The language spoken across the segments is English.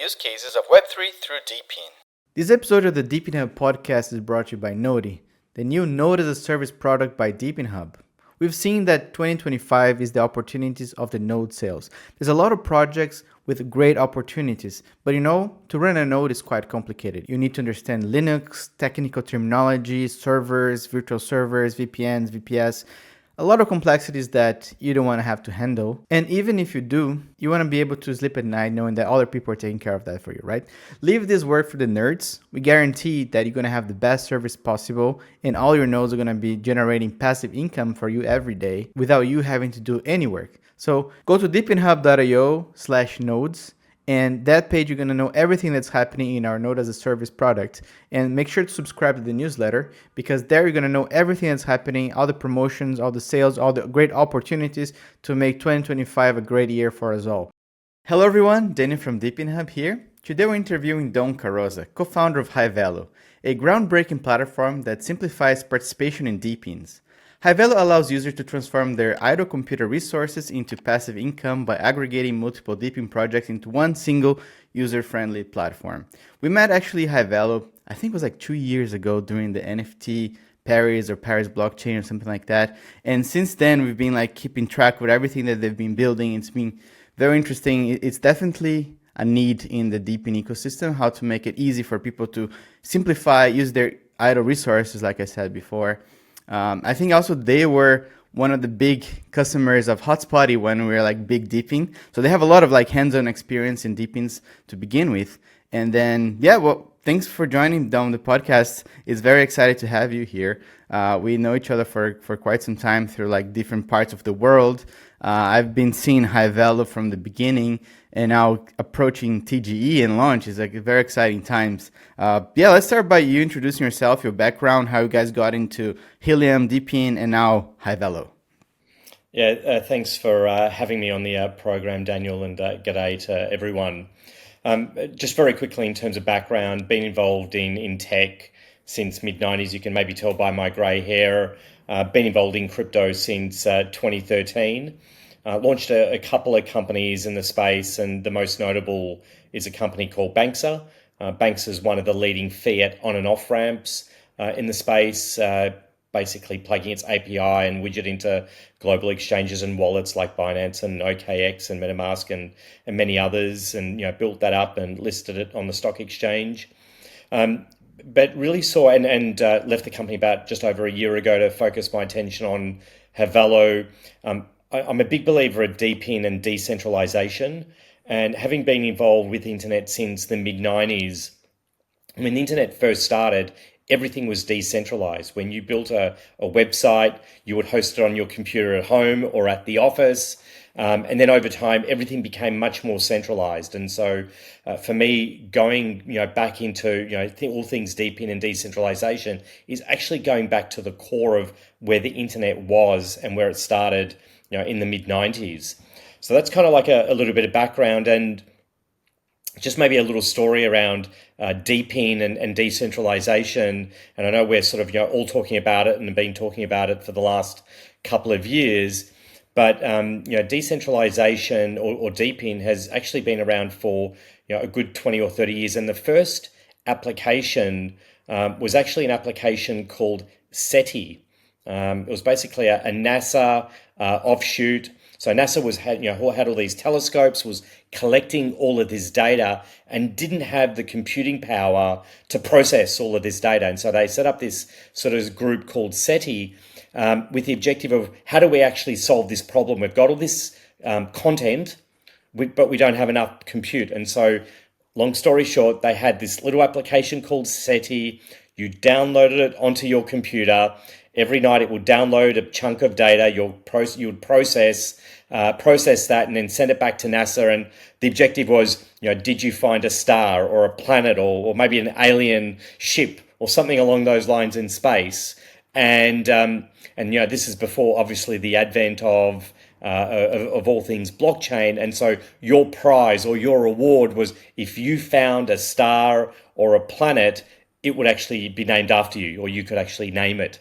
use cases of Web3 through DePIN. This episode of the DePIN Hub podcast is brought to you by Nodi, the new Node as a Service product by DePIN Hub. We've seen that 2025 is the opportunities of the node sales. There's a lot of projects with great opportunities, but to run a node is quite complicated. You need to understand Linux, technical terminology, servers, virtual servers, VPNs, VPS, a lot of complexities that you don't want to have to handle. And even if you do, you want to be able to sleep at night knowing that other people are taking care of that for you, right? Leave this work for the nerds. We guarantee that you're going to have the best service possible and all your nodes are going to be generating passive income for you every day without you having to do any work. So go to deepinhub.io/nodes. And that page, you're going to know everything that's happening in our Node as a Service product. And make sure to subscribe to the newsletter because there you're going to know everything that's happening, all the promotions, all the sales, all the great opportunities to make 2025 a great year for us all. Hello everyone, Daniel from DePIN Hub here. Today we're interviewing Don Carroza, co-founder of Hivello, a groundbreaking platform that simplifies participation in DePINs. Hivello allows users to transform their idle computer resources into passive income by aggregating multiple DePIN projects into one single user-friendly platform. We met actually Hivello, I think it was like 2 years ago during the NFT Paris or Paris blockchain or something like that. And since then, we've been keeping track with everything that they've been building. It's been very interesting. It's definitely a need in the DePIN ecosystem, how to make it easy for people to simplify, use their idle resources, like I said before. I think also they were one of the big customers of Hotspotty when we were big DePIN. So they have a lot of hands-on experience in DePINs to begin with. And then, thanks for joining Don the podcast. It's very excited to have you here. We know each other for quite some time through different parts of the world. I've been seeing Hivello from the beginning and now approaching TGE and launch is very exciting times. Let's start by you introducing yourself, your background, how you guys got into Helium, DePIN, and now Hivello. Thanks for having me on the program, Daniel, and g'day to everyone. Just very quickly in terms of background, been involved in tech since mid-90s. You can maybe tell by my grey hair. Been involved in crypto since 2013. Launched a couple of companies in the space, and the most notable is a company called Banksa. Banksa is one of the leading fiat on and off ramps in the space, basically plugging its API and widget into global exchanges and wallets like Binance and OKX and MetaMask and many others, and built that up and listed it on the stock exchange. But really saw and left the company about just over a year ago to focus my attention on Hivello. I'm a big believer of DePIN and decentralization, and having been involved with the internet since the mid-90s, when the internet first started, everything was decentralized. When you built a website, you would host it on your computer at home or at the office. And then over time, everything became much more centralized. And so for me, going back into all things DePIN and decentralization is actually going back to the core of where the internet was and where it started in the mid-90s. So that's kind of a little bit of background, and just maybe a little story around DePIN and decentralization. And I know we're sort of all talking about it and have been talking about it for the last couple of years. But decentralization or DePIN has actually been around for a good 20 or 30 years. And the first application was actually an application called SETI. It was basically a NASA offshoot. So NASA had all these telescopes, was collecting all of this data and didn't have the computing power to process all of this data. And so they set up this sort of group called SETI with the objective of how do we actually solve this problem? We've got all this content, but we don't have enough compute. And so long story short, they had this little application called SETI. You downloaded it onto your computer. Every night it would download a chunk of data. You would process that and then send it back to NASA. And the objective was, did you find a star or a planet or maybe an alien ship or something along those lines in space? And this is before obviously the advent of all things blockchain. And so your prize or your reward was if you found a star or a planet, it would actually be named after you, or you could actually name it.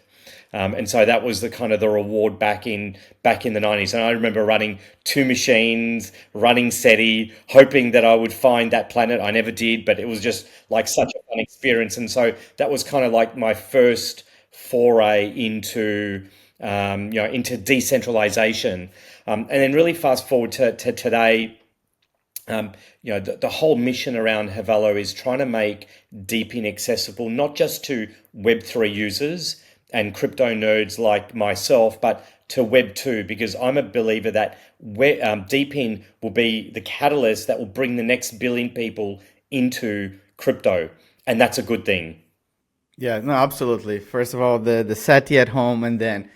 And so that was the kind of the reward back in the 90s. And I remember running two machines, running SETI, hoping that I would find that planet. I never did, but it was just like such a fun experience. And so that was kind of like my first foray into decentralization. And then really fast forward to today. The whole mission around Hivello is trying to make DePIN accessible, not just to Web3 users and crypto nerds like myself, but to Web2, because I'm a believer that DePIN will be the catalyst that will bring the next billion people into crypto. And that's a good thing. Yeah, no, absolutely. First of all, the SETI at home, and then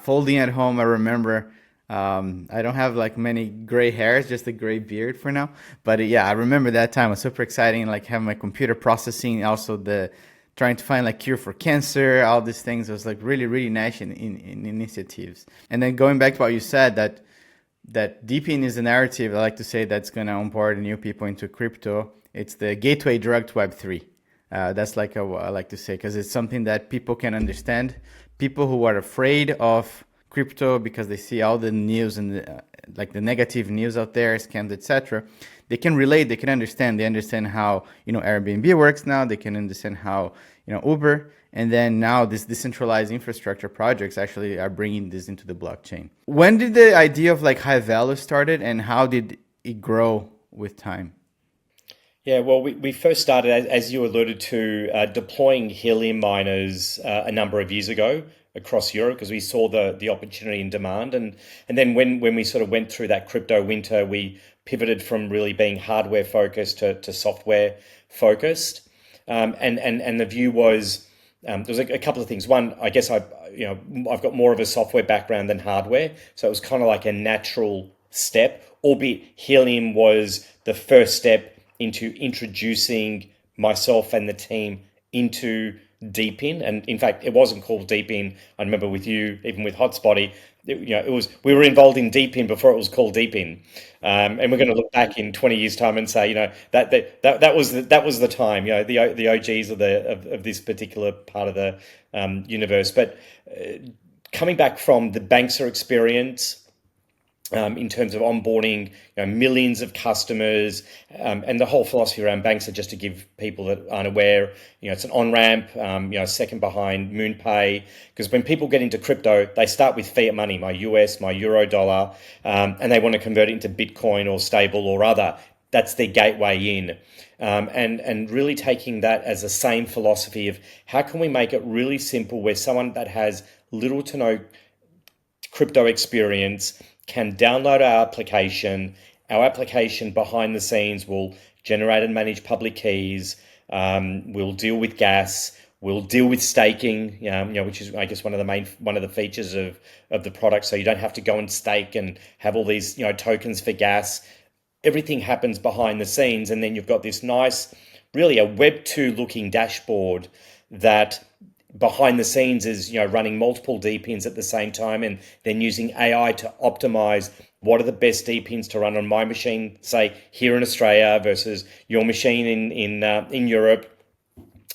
folding at home. I remember I don't have like many gray hairs, just a gray beard for now. But yeah, I remember that time. It was super exciting, like having my computer processing, also the trying to find like cure for cancer, all these things. It was like really, really nice in initiatives. And then going back to what you said, that DePIN is a narrative, I like to say, that's going to onboard new people into crypto. It's the gateway drug to Web3. That's like what I like to say, because it's something that people can understand. People who are afraid of crypto because they see all the news and like the negative news out there, scams, etc. They can relate. They can understand. They understand how Airbnb works now. They can understand how Uber. And then now this decentralized infrastructure projects actually are bringing this into the blockchain. When did the idea of like Hivello started, and how did it grow with time? Yeah, well, we first started, as you alluded to, deploying helium miners a number of years ago across Europe because we saw the opportunity and demand. And then when we sort of went through that crypto winter, we pivoted from really being hardware focused to software focused. And the view was there was a couple of things. One, I guess I've got more of a software background than hardware, so it was kind of like a natural step. Albeit Helium was the first step into introducing myself and the team into DePIN. And in fact, it wasn't called DePIN. I remember with you, even with Hotspotty, it was, we were involved in DePIN before it was called DePIN. And we're going to look back in 20 years' time and say, that was the time, the OGs of this particular part of the universe. But coming back from the Bankster experience, in terms of onboarding millions of customers, and the whole philosophy around banks are, just to give people that aren't aware, it's an on-ramp, second behind MoonPay, because when people get into crypto, they start with fiat money, my US, my euro dollar, and they want to convert it into Bitcoin or stable or other. That's their gateway in. And really taking that as the same philosophy of how can we make it really simple where someone that has little to no crypto experience can download our application. Our application behind the scenes will generate and manage public keys. We'll deal with gas. We'll deal with staking, which is, I guess, one of the features of the product. So you don't have to go and stake and have all these, tokens for gas. Everything happens behind the scenes, and then you've got this nice, really a Web2 looking dashboard that behind the scenes is running multiple DePINs at the same time, and then using AI to optimize what are the best DePINs to run on my machine, say here in Australia versus your machine in Europe,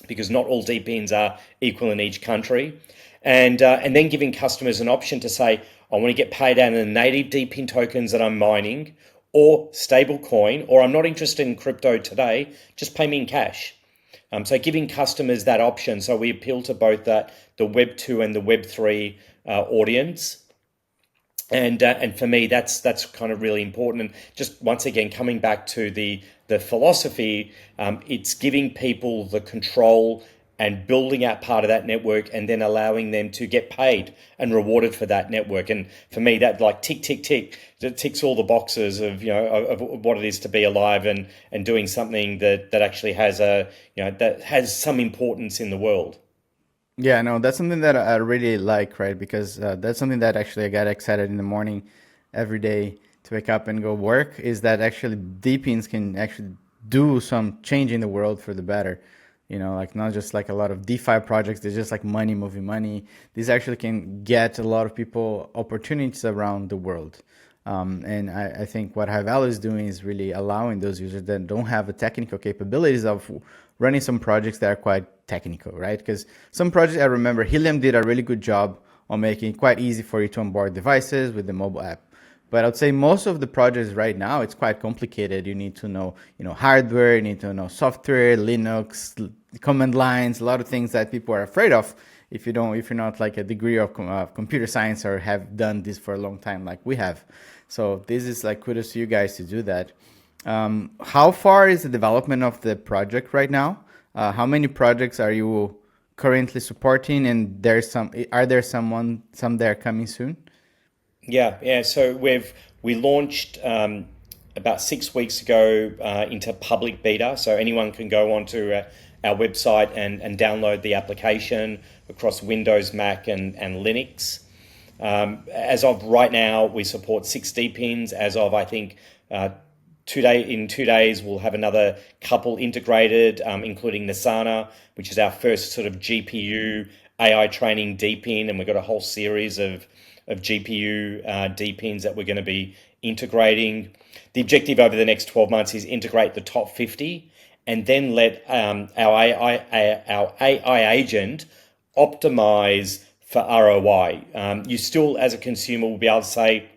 because not all DePINs are equal in each country, and then giving customers an option to say, I want to get paid out in the native DePIN tokens that I'm mining, or stable coin, or I'm not interested in crypto today, just pay me in cash. So giving customers that option, so we appeal to both the Web 2 and the Web 3 audience, and for me that's kind of really important. And just once again coming back to the philosophy, it's giving people the control and building out part of that network, and then allowing them to get paid and rewarded for that network. And for me, that like tick, it ticks all the boxes of of what it is to be alive and doing something that actually has that has some importance in the world. Yeah, no, that's something that I really like, right? Because that's something that actually I get excited in the morning every day to wake up and go work, is that actually DePINs can actually do some change in the world for the better. Like not just like a lot of DeFi projects, they're just like money moving money. These actually can get a lot of people opportunities around the world. And I think what Hivello is doing is really allowing those users that don't have the technical capabilities of running some projects that are quite technical, right? Because some projects, I remember Helium did a really good job on making it quite easy for you to onboard devices with the mobile app. But I'd say most of the projects right now, it's quite complicated. You need to know, hardware, you need to know software, Linux, command lines, a lot of things that people are afraid of if you're not like a degree of computer science or have done this for a long time like we have. So this is like kudos to you guys to do that. How far is the development of the project right now? How many projects are you currently supporting, and are there some there coming soon? Yeah. So we launched about 6 weeks ago into public beta, so anyone can go onto our website and download the application across Windows, Mac, and Linux. As of right now, we support 6 DePINs. As of I think in 2 days, we'll have another couple integrated, including Nisana, which is our first sort of GPU AI training DePIN, and we've got a whole series of GPU DePINs that we're going to be integrating. The objective over the next 12 months is integrate the top 50 and then let our AI agent optimize for ROI. You still, as a consumer, will be able to say,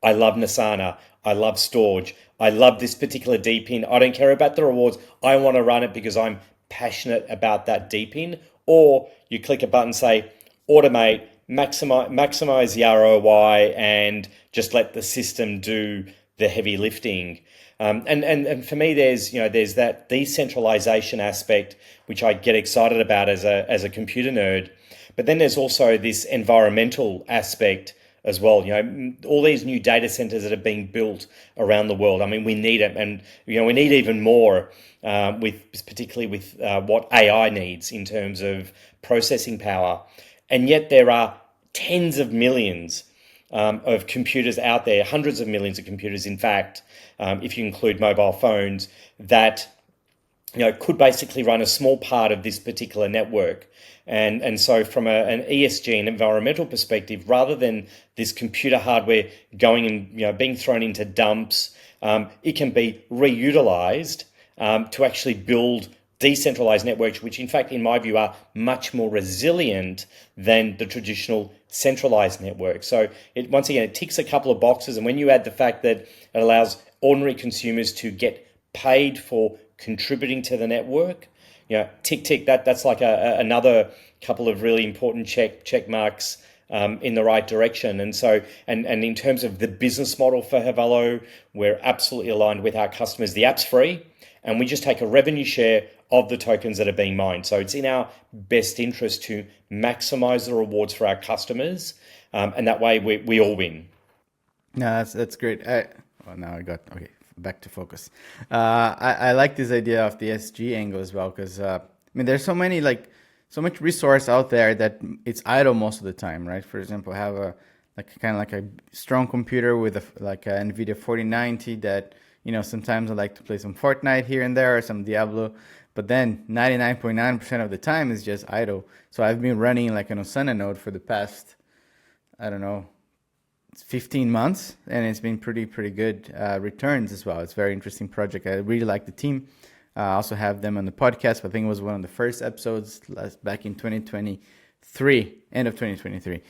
I love Nisana, I love Storage, I love this particular DePIN, I don't care about the rewards, I want to run it because I'm passionate about that DePIN. Or you click a button, say, automate, maximize the ROI, and just let the system do the heavy lifting. And for me, there's that decentralization aspect which I get excited about as a computer nerd. But then there's also this environmental aspect as well. All these new data centers that are being built around the world. I mean, we need it, and we need even more particularly with what AI needs in terms of processing power. And yet there are tens of millions of computers out there, hundreds of millions of computers, in fact, if you include mobile phones, that could basically run a small part of this particular network. And so from an ESG and environmental perspective, rather than this computer hardware going and being thrown into dumps, it can be reutilized to actually build decentralized networks, which in fact, in my view, are much more resilient than the traditional centralized network. So once again, it ticks a couple of boxes. And when you add the fact that it allows ordinary consumers to get paid for contributing to the network, tick, that's like another couple of really important check marks in the right direction. And so, and in terms of the business model for Hivello, we're absolutely aligned with our customers. The app's free, and we just take a revenue share of the tokens that are being mined. So it's in our best interest to maximize the rewards for our customers, and that way we all win. No, that's great. Now I got okay. Back to focus. I like this idea of the SG angle as well, because there's so much resource out there that it's idle most of the time, right? For example, I have a strong computer with a NVIDIA 4090 that sometimes I like to play some Fortnite here and there or some Diablo, but then 99.9% of the time is just idle. So I've been running like an Osana node for the past, I don't know, 15 months, and it's been pretty good returns as well. It's a very interesting project. I really like the team. I also have them on the podcast. I think it was one of the first episodes back in 2023, end of 2023.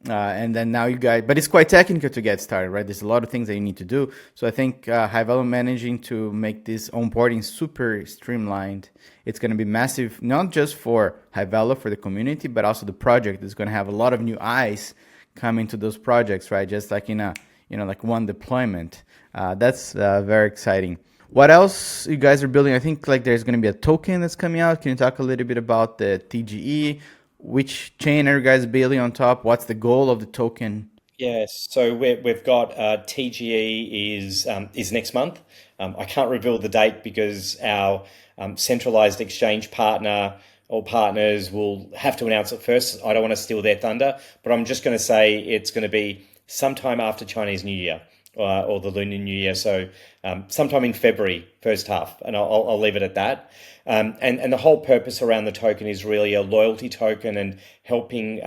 And then now you guys, but it's quite technical to get started, right? There's a lot of things that you need to do. So I think Hivello managing to make this onboarding super streamlined. It's going to be massive, not just for Hivello, for the community, but also the project is going to have a lot of new eyes coming to those projects, right? Just like in like one deployment. That's very exciting. What else you guys are building? I think there's going to be a token that's coming out. Can you talk a little bit about the TGE? Which chain are you guys building on top? What's the goal of the token? Yes, so we've got TGE is next month. I can't reveal the date because our centralized exchange partner or partners will have to announce it first. I don't want to steal their thunder, but I'm just going to say it's going to be sometime after Chinese New Year, or the Lunar New Year. So sometime in February, first half, and I'll leave it at that. And the whole purpose around the token is really a loyalty token and helping,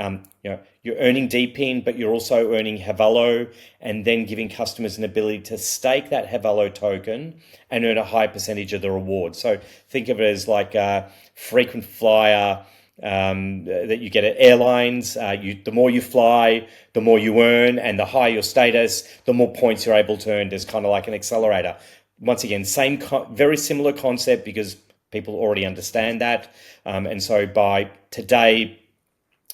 you're earning DePIN, but you're also earning Hivello, and then giving customers an ability to stake that Hivello token and earn a high percentage of the reward. So think of it as like a frequent flyer that you get at airlines. The more you fly, the more you earn, and the higher your status, the more points you're able to earn. There's kind of like an accelerator. Once again, very similar concept because people already understand that. And so by today,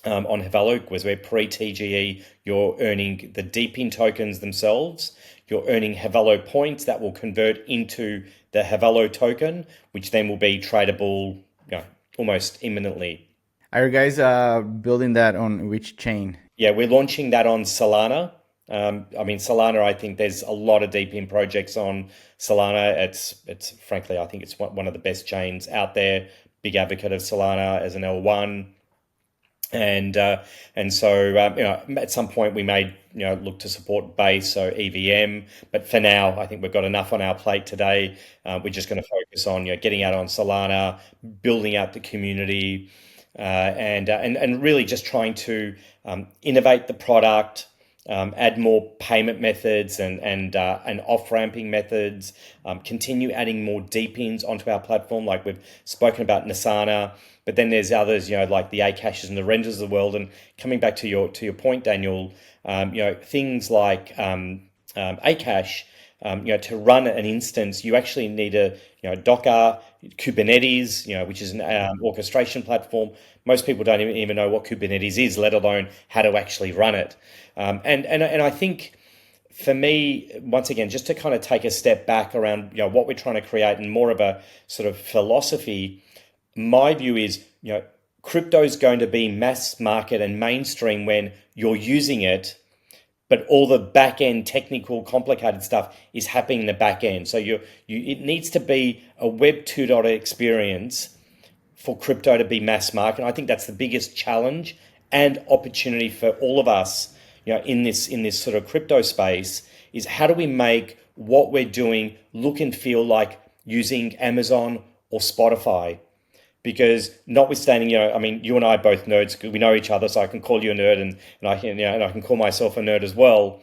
on Hivello, because we're pre-TGE, you're earning the DePIN tokens themselves. You're earning Hivello points that will convert into the Hivello token, which then will be tradable, almost imminently. Are you guys building that on which chain? Yeah, we're launching that on Solana. Solana, I think there's a lot of DePIN projects on Solana. It's frankly, I think it's one of the best chains out there. Big advocate of Solana as an L1. And so at some point we may look to support Base, so EVM, but for now I think we've got enough on our plate today. We're just going to focus on getting out on Solana, building out the community, and really just trying to innovate the product, add more payment methods and off-ramping methods, continue adding more DePINs onto our platform, like we've spoken about Nisana. But then there's others, like the Akashes and the Renders of the world. And coming back to your point, Daniel, things like Akash, to run an instance, you actually need a Docker, Kubernetes, which is an orchestration platform. Most people don't even know what Kubernetes is, let alone how to actually run it. And I think for me, once again, just to kind of take a step back around what we're trying to create and more of a sort of philosophy. My view is, crypto is going to be mass market and mainstream when you're using it, but all the back end technical complicated stuff is happening in the back end. So it needs to be a Web 2.0 experience for crypto to be mass market. And I think that's the biggest challenge and opportunity for all of us, in this sort of crypto space, is how do we make what we're doing look and feel like using Amazon or Spotify? Because notwithstanding, you and I are both nerds. We know each other, so I can call you a nerd, and I can call myself a nerd as well.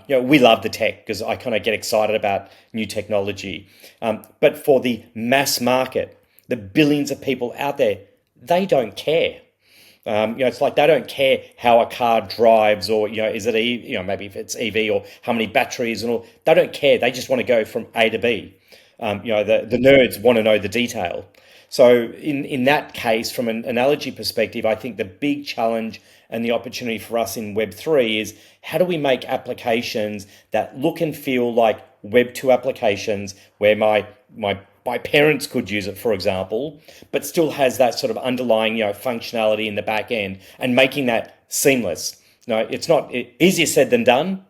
We love the tech because I kind of get excited about new technology. But for the mass market, the billions of people out there, they don't care. It's like they don't care how a car drives, or is it maybe if it's EV or how many batteries and all. They don't care. They just want to go from A to B. The nerds want to know the detail. So in that case, from an analogy perspective, I think the big challenge and the opportunity for us in Web3 is how do we make applications that look and feel like Web2 applications where my parents could use it, for example, but still has that sort of underlying functionality in the back end, and making that seamless. It's not easier said than done.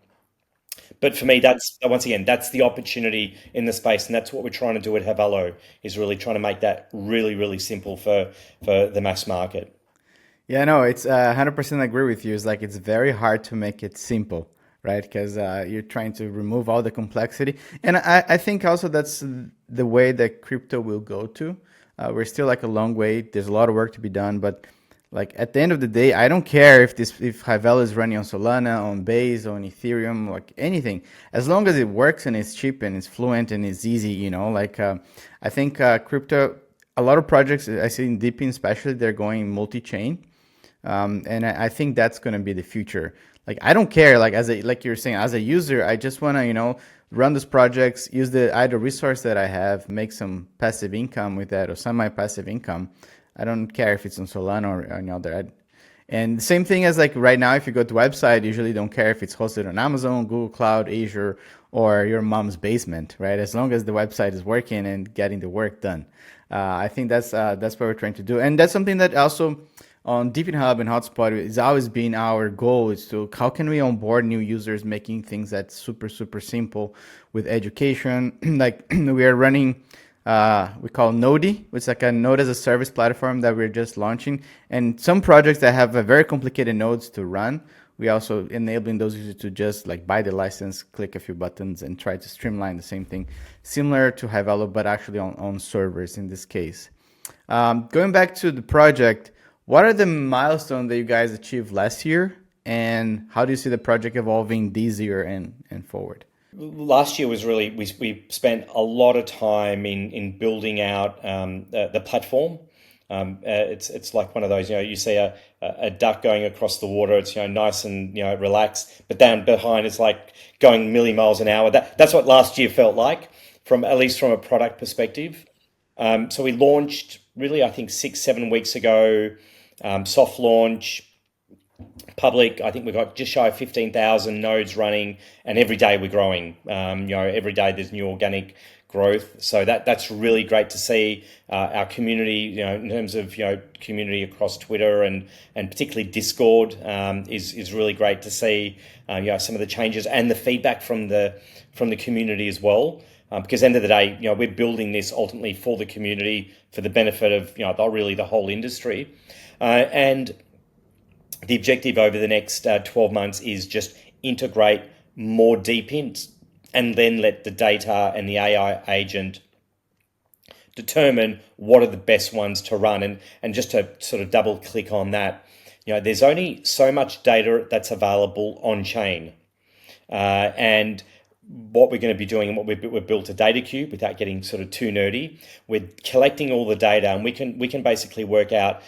But for me, that's the opportunity in the space, and that's what we're trying to do at Hivello, is really trying to make that really, really simple for the mass market. Yeah, no, it's 100% agree with you. It's like it's very hard to make it simple, right? Because you're trying to remove all the complexity. And I think also that's the way that crypto will go to. We're still like a long way. There's a lot of work to be done, but like at the end of the day, I don't care if Hivello is running on Solana, on Base, on Ethereum, like anything, as long as it works and it's cheap and it's fluent and it's easy. I think crypto, a lot of projects I see in DePIN especially, they're going multi-chain, and I think that's going to be the future. Like I don't care, like you're saying, as a user, I just want to run those projects, use the idle resource that I have, make some passive income with that or semi-passive income. I don't care if it's on Solana or any other. And the same thing as like right now, if you go to website, usually don't care if it's hosted on Amazon, Google Cloud, Azure, or your mom's basement, right? As long as the website is working and getting the work done. I think that's what we're trying to do. And that's something that also on DePIN Hub and Hotspotty, it's always been our goal, is to how can we onboard new users, making things that's super, super simple with education. Like we are running, we call Nodi, which is like a node as a service platform that we're just launching. And some projects that have a very complicated nodes to run, we also enabling those users to just like buy the license, click a few buttons, and try to streamline the same thing, similar to Hivello, but actually on servers in this case. Going back to the project, what are the milestones that you guys achieved last year, and how do you see the project evolving this year and forward? Last year was really, we spent a lot of time in building out the platform. It's like one of those, you see a duck going across the water. It's nice and relaxed, but down behind it's like going a million miles an hour. That's what last year felt like, from at least from a product perspective. So we launched really, I think 6-7 weeks ago, soft launch. Public, I think we've got just shy of 15,000 nodes running, and every day we're growing. Every day there's new organic growth, so that's really great to see. Our community, in terms of community across Twitter and particularly Discord, is really great to see. Some of the changes and the feedback from the community as well. Because at the end of the day, we're building this ultimately for the community, for the benefit of really the whole industry, and the objective over the next 12 months is just integrate more DePINs and then let the data and the AI agent determine what are the best ones to run. And just to sort of double click on that, there's only so much data that's available on chain. And what we're going to be doing, and what we've built a data cube without getting sort of too nerdy. We're collecting all the data, and we can basically work out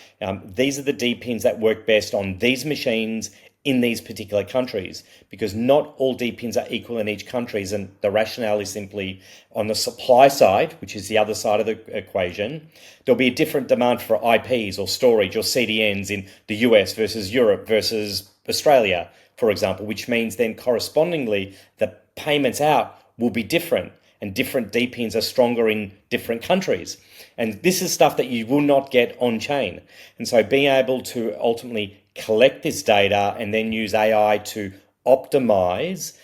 these are the DePINs that work best on these machines in these particular countries, because not all DePINs are equal in each country. And the rationale is simply on the supply side, which is the other side of the equation, there'll be a different demand for IPs or storage or CDNs in the US versus Europe versus Australia, for example, which means then correspondingly the payments out will be different, and different DePINs are stronger in different countries. And this is stuff that you will not get on chain. And so being able to ultimately collect this data and then use AI to optimize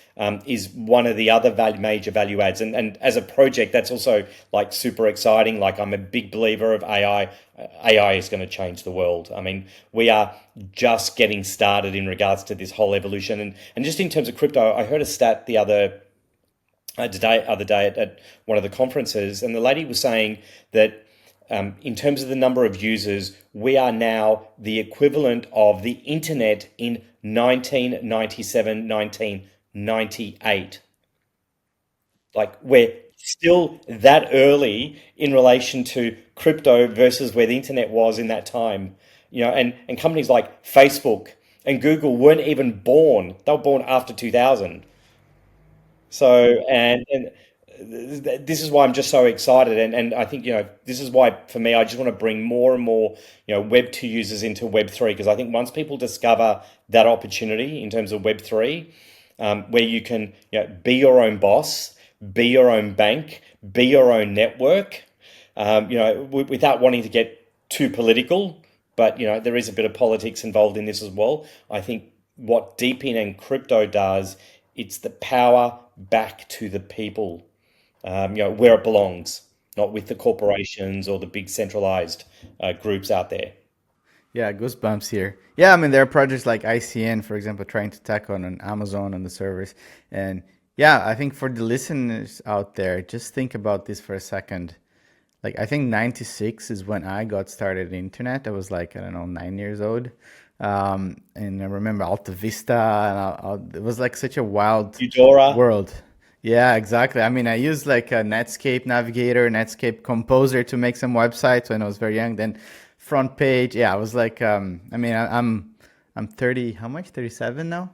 is one of the other major value adds. And as a project, that's also like super exciting. Like, I'm a big believer of AI. AI is going to change the world. I mean, we are just getting started in regards to this whole evolution. And just in terms of crypto, I heard a stat the other day at one of the conferences, and the lady was saying that in terms of the number of users, we are now the equivalent of the internet in 1997, 1998. Like, we're still that early in relation to crypto versus where the internet was in that time. And companies like Facebook and Google weren't even born. They were born after 2000. So, and this is why I'm just so excited. And I think, this is why for me, I just want to bring more and more, Web 2 users into Web 3, because I think once people discover that opportunity in terms of Web 3, where you can, be your own boss, be your own bank, be your own network, without wanting to get too political, but, there is a bit of politics involved in this as well. I think what DePIN and crypto does, it's the power back to the people, where it belongs, not with the corporations or the big centralized groups out there. Yeah, goosebumps here. Yeah, I mean, there are projects like ICN, for example, trying to tackle on Amazon on the servers. And yeah, I think for the listeners out there, just think about this for a second. Like, I think 96 is when I got started in the internet. I was like, I don't know, 9 years old. And I remember Alta Vista, and it was like such a wild Eudora. world. Yeah, exactly. I mean, I used like a Netscape Navigator, Netscape Composer to make some websites when I was very young. Then front page. Yeah, I was like, I mean, I'm 30, how much? 37 now.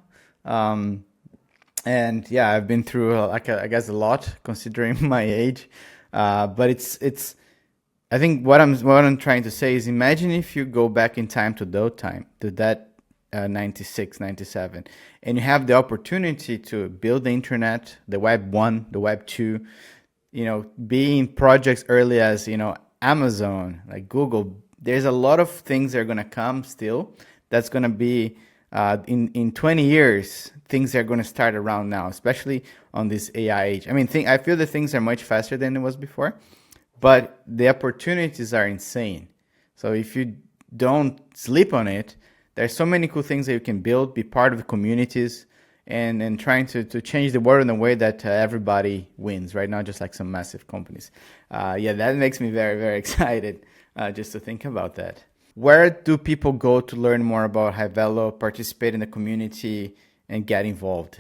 And yeah, I've been through I guess a lot considering my age. But it's I think what I'm trying to say is, imagine if you go back in time to that 96, 97, and you have the opportunity to build the internet, the Web 1, the Web 2, being projects early as, Amazon, like Google. There's a lot of things that are going to come still that's going to be in 20 years. Things are going to start around now, especially on this AI age. I mean, I feel that things are much faster than it was before, but the opportunities are insane. So if you don't sleep on it, There's so many cool things that you can build, be part of the communities, and trying to change the world in a way that everybody wins, right? Not just like some massive companies. Yeah, that makes me very, very excited just to think about that. Where do people go to learn more about Hivello, participate in the community, and get involved?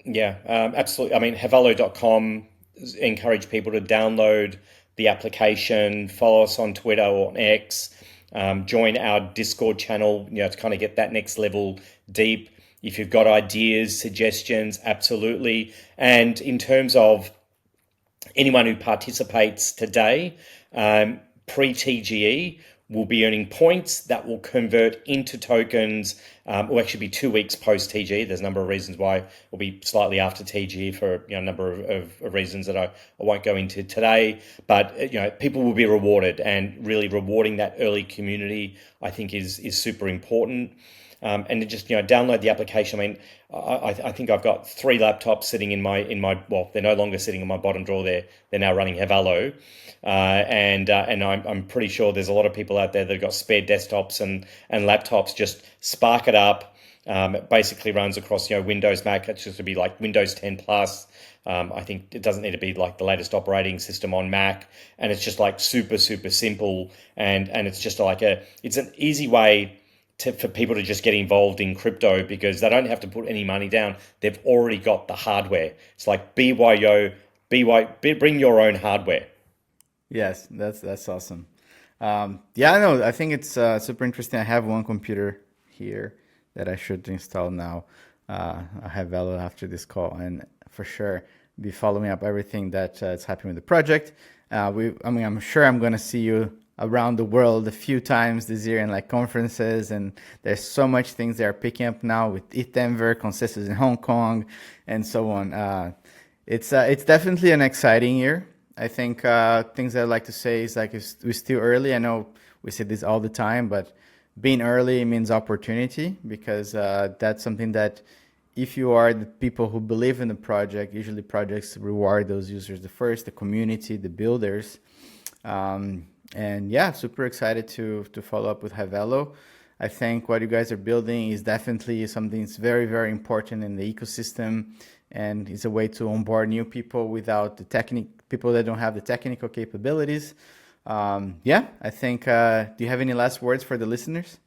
Yeah, absolutely. I mean, hivello.com, encourage people to download the application, follow us on Twitter or on X, join our Discord channel, to kind of get that next level deep. If you've got ideas, suggestions, absolutely. And in terms of anyone who participates today, pre-TGE, will be earning points that will convert into tokens. Will actually be 2 weeks post TGE. There's a number of reasons why it will be slightly after TGE for a number of reasons that I won't go into today. But people will be rewarded, and really rewarding that early community, I think, is super important. And to just download the application. I mean, I think I've got 3 laptops sitting in my well, they're no longer sitting in my bottom drawer. They're now running Hivello, and I'm pretty sure there's a lot of people out there that have got spare desktops and laptops. Just spark it up. It basically runs across Windows, Mac. It's just to be like Windows 10 plus. I think it doesn't need to be like the latest operating system on Mac, and it's just like super simple, and it's just like it's an easy way for people to just get involved in crypto, because they don't have to put any money down. They've already got the hardware. It's like bring your own hardware. Yes, that's awesome. Yeah, no, I think it's super interesting. I have one computer here that I should install now. I have Velo after this call, and for sure be following up everything that is happening with the project. I'm sure I'm gonna see you around the world a few times this year in like conferences, and there's so much things they are picking up now with ETH Denver, consensus in Hong Kong, and so on. It's definitely an exciting year. I think things I'd like to say is like we're still early. I know we say this all the time, but being early means opportunity, because that's something that if you are the people who believe in the project, usually projects reward those users the first, the community, the builders. And yeah, super excited to follow up with Hivello. I think what you guys are building is definitely something that's very, very important in the ecosystem, and it's a way to onboard new people without the people that don't have the technical capabilities. Yeah, I think. Do you have any last words for the listeners?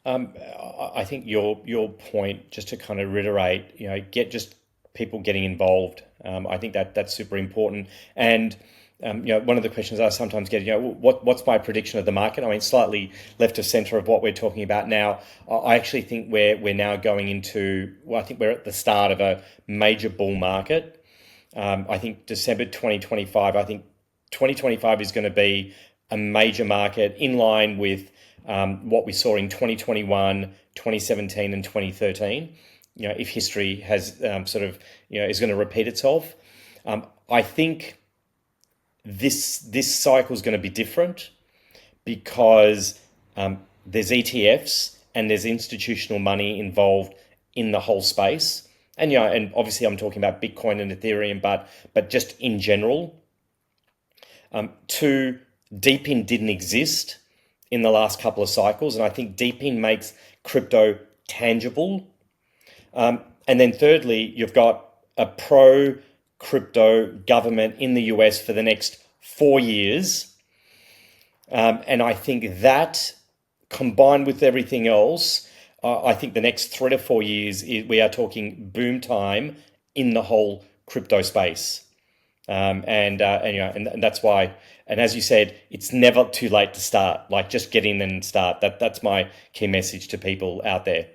I think your point, just to kind of reiterate, get just people getting involved. I think that's super important. And one of the questions I sometimes get, what's my prediction of the market? I mean, slightly left of center of what we're talking about now. I actually think we're now going into, I think we're at the start of a major bull market. I think December 2025, I think 2025 is going to be a major market in line with what we saw in 2021, 2017, and 2013. If history has is going to repeat itself. I think this cycle is going to be different, because there's ETFs and there's institutional money involved in the whole space. And and obviously I'm talking about Bitcoin and Ethereum, but just in general. DePIN didn't exist in the last couple of cycles, and I think DePIN makes crypto tangible. And then thirdly, you've got a pro-crypto government in the US for the next 4 years. And I think that, combined with everything else, I think the next 3 to 4 years, we are talking boom time in the whole crypto space. And that's why, and as you said, it's never too late to start. Like, just get in and start. That's my key message to people out there.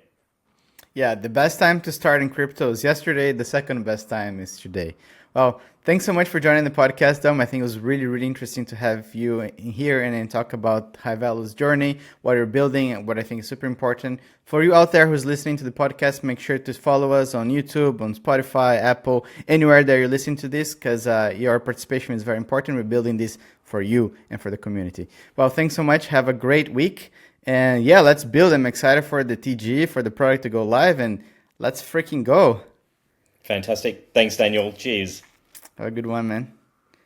Yeah, the best time to start in crypto is yesterday. The second best time is today. Well, thanks so much for joining the podcast, Dom. I think it was really, really interesting to have you in here and talk about Hivello's journey, what you're building, and what I think is super important. For you out there who's listening to the podcast, make sure to follow us on YouTube, on Spotify, Apple, anywhere that you're listening to this, because your participation is very important. We're building this for you and for the community. Well, thanks so much. Have a great week. And yeah, let's build. I'm excited for the TGE, for the product to go live, and let's freaking go. Fantastic. Thanks, Daniel. Cheers. Have a good one, man.